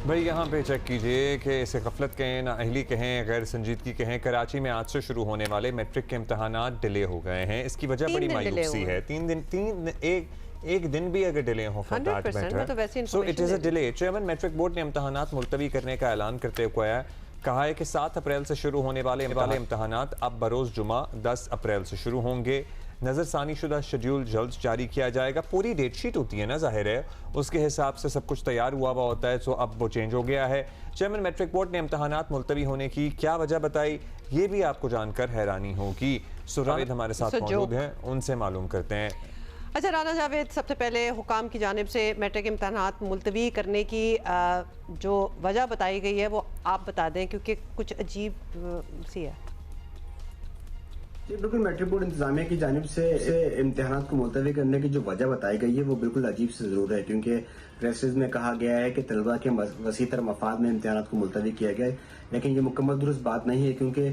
भाई यहाँ पे चेक कीजिए कि इसे गफलत कहें, नाअहली कहें, गैर संजीदगी कहें, कराची में आज से शुरू होने वाले मैट्रिक के इम्तहानात डिले हो गए हैं। इसकी वजह बड़ी मायूसी है। एक दिन भी अगर डिले हो for that matter, so it is a delay. Chairman matric board ने इम्तहानात मुलतवी करने का ऐलान करते हुए कहा है कि 7 अप्रैल से शुरू होने वाले इम्तहानात अब बरोज़ जुमा 10 अप्रैल से शुरू होंगे। नज़रसानी शुदा शेड्यूल जल्द जारी किया जाएगा। पूरी डेट शीट होती है ना, जाहिर है उसके हिसाब से सब कुछ तैयार हुआ होता है, सो अब वो चेंज हो गया है। चेयरमैन मैट्रिक बोर्ड ने इम्तहानात मुलतवी होने की क्या वजह बताई, ये भी आपको जानकर हैरानी होगी। सुरावेद हमारे साथ मौजूद हैं, उनसे मालूम करते हैं। अच्छा राना जावेद, सबसे पहले हुकाम की जानिब से मैट्रिक इम्तहानात मुलतवी करने की जो वजह बताई गई है वो आप बता दें, क्योंकि कुछ अजीब सी है। जी बिल्कुल, मैट्रिक बोर्ड इंतजामिया की जानिब से इम्तहानात को मुलतवी करने की जो वजह बताई गई है वो बिल्कुल अजीब से जरूर है, क्योंकि प्रेसेस में कहा गया है कि तलबा के वसीतर मफाद में इम्तहानात को मुलतवी किया गया है, लेकिन ये मुकम्मल दुरुस्त बात नहीं है, क्योंकि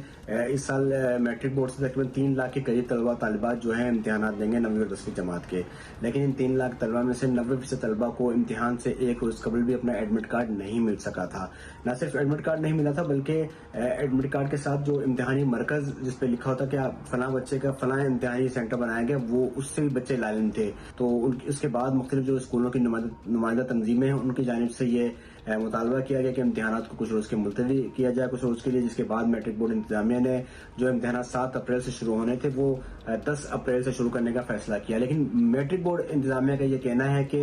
इस साल मैट्रिक बोर्ड से तकरीबन 3 लाख के करीब तलबा तालिबात जो है इम्तहानात देंगे 9वीं और 10वीं जमात के। लेकिन इन 3 लाख तलबा में से 90% तलबा को इम्तिहान से एक रोज कबल भी अपना एडमिट कार्ड नहीं मिल सका था। न सिर्फ एडमिट कार्ड नहीं मिला था, बल्कि एडमिट कार्ड के साथ जो इम्तिहानी मरकज जिस पे लिखा होता कि फला बच्चे का फला इम्तिहानी सेंटर बनाया गया, वो उससे भी बच्चे लालिम थे। तो उसके बाद मुख्तलिफ जो स्कूलों की नुमाइंदा तंजीमें हैं उनकी जानिब से ये मुतालबा किया गया कि इम्तिहानात को कुछ रोज के मुलतवी किया जाए कुछ रोज के लिए, जिसके बाद मैट्रिक बोर्ड इंतजामिया ने जो इम्तिहानात 7 अप्रैल से शुरू होने थे वो 10 अप्रैल से शुरू करने का फैसला किया। लेकिन मैट्रिक बोर्ड इंतजामिया का ये कहना है कि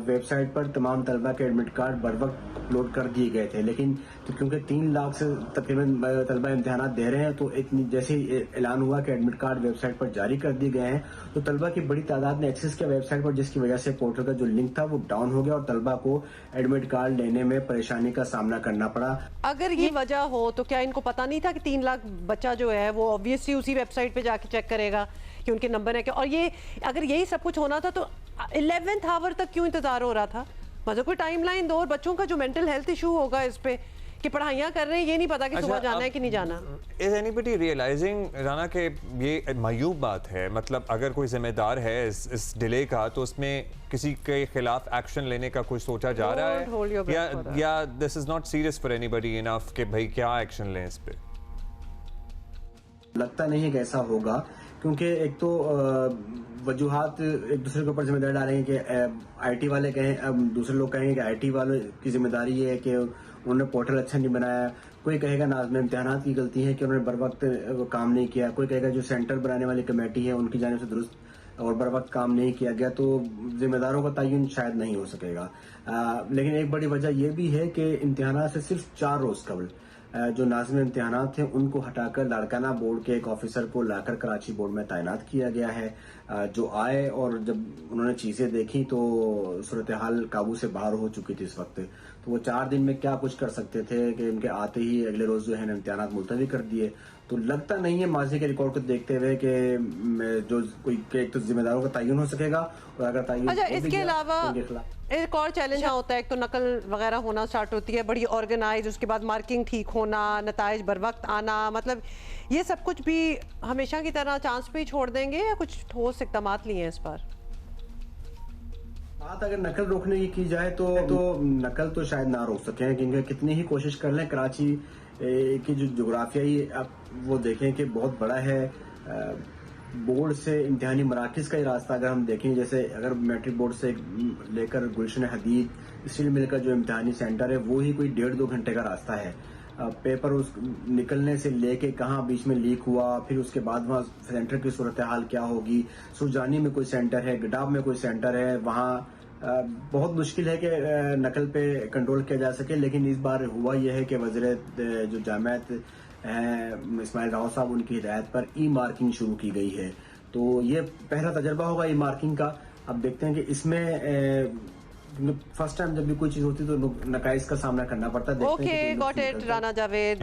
वेबसाइट पर तमाम तलबा के एडमिट कार्ड बर वक्त अपलोड कर दिए गए थे, लेकिन क्योंकि 3 लाख से तकरीबन तलबा इम्तिहानात दे रहे हैं, तो इतनी जैसे ही ऐलान हुआ कि एडमिट कार्ड वेबसाइट पर जारी कर दिए गए हैं, तो तलबा की बड़ी तादाद ने एक्सेस किया वेबसाइट पर, जिसकी वजह से पोर्टल का जो लिंक था वो डाउन हो गया और तलबा को एडमिट कार्ड लेने में परेशानी का सामना करना पड़ा। अगर ये वजह हो तो क्या इनको पता नहीं था कि 3 लाख बच्चा जो है वो ऑब्वियसली उसी वेबसाइट पे जाके चेक करेगा कि उनके नंबर है क्या? और ये अगर यही सब कुछ होना था तो 11th आवर तक क्यों इंतजार हो रहा था? मतलब कोई टाइमलाइन दो, और बच्चों का जो मेंटल हेल्थ इशू होगा इस पे कि पढ़ाइयाँ कर रहे हैं, ये नहीं पता कि सुबह जाना है कि नहीं जाना। इज एनीबडी रियलाइजिंग राना के ये मायूब बात है? मतलब अगर कोई जिम्मेदार है इस डिले का, तो उसमें किसी के खिलाफ एक्शन लेने का कुछ सोचा जा रहा है, या this is not serious for anybody enough कि भाई क्या एक्शन लें इस पे? लगता नहीं है कि ऐसा होगा, क्योंकि एक तो वजूहात एक दूसरे के ऊपर जिम्मेदारी डालेंगे कि आईटी वाले कहें, दूसरे लोग कहेंगे कि आईटी वालों की जिम्मेदारी है कि उन्होंने पोर्टल अच्छा नहीं बनाया, कोई कहेगा नाज़िम इम्तिहानात की गलती है कि उन्होंने बर वक्त काम नहीं किया, कोई कहेगा जो सेंटर बनाने वाली कमेटी है उनकी जानिब से दुरुस्त और बर वक्त काम नहीं किया गया, तो जिम्मेदारों का तयन शायद नहीं हो सकेगा। लेकिन एक बड़ी वजह यह भी है कि इम्तिहानात से सिर्फ 4 रोज कबल जो नाज़िम इम्तिहानात थे उनको हटाकर लाड़काना बोर्ड के एक ऑफिसर को लाकर कराची बोर्ड में तैनात किया गया है। जो आए और जब उन्होंने चीजें देखी तो सूरत हाल काबू से बाहर हो चुकी थी इस वक्त, तो वो 4 दिन में क्या कुछ कर सकते थे कि उनके आते ही अगले रोज जो है इम्तिहानात मुलतवी कर दिए। तो लगता नहीं है माजी के रिकॉर्ड को देखते हुए कि जो कोई एक तो जिम्मेदारों का तयन हो सकेगा, और अगर तयन अच्छा इसके अलावा एक और चैलेंज होता है, एक तो नकल वगैरह होना स्टार्ट होती है बड़ी ऑर्गेनाइज, उसके बाद मार्किंग ठीक होना, नताइज बर वक्त आना, मतलब ये सब कुछ भी हमेशा की तरह चांस पे ही छोड़ देंगे या कुछ ठोस इक़दाम लिए हैं इस पर? बात अगर नकल रोकने की जाए तो नकल तो शायद ना रोक सकें, क्योंकि कितनी ही कोशिश कर लें, कराची की जो जोग्राफियाई आप वो देखें कि बहुत बड़ा है। बोर्ड से इम्तिहानी मराकज़ का ही रास्ता अगर हम देखें, जैसे अगर मैट्रिक बोर्ड से लेकर गुलशन हदीद स्टील मिल का जो इम्तिहानी सेंटर है वो ही कोई 1.5-2 घंटे का रास्ता है। पेपर उस निकलने से लेके कहाँ बीच में लीक हुआ, फिर उसके बाद वहाँ सेंटर की सूरत हाल क्या होगी, सुरजानी में कोई सेंटर है, गडाब में कोई सेंटर है, वहाँ बहुत मुश्किल है कि नकल पे कंट्रोल किया जा सके। लेकिन इस बार हुआ यह है कि वज़ीर जो जामियात हैं इस्माइल राव साहब, उनकी हिदायत पर ई मार्किंग शुरू की गई है, तो ये पहला तजर्बा होगा ई मार्किंग का। अब देखते हैं कि इसमें फर्स्ट टाइम जब भी कोई चीज होती है तो नकाइज का सामना करना पड़ता है। Okay, got it Rana Javed.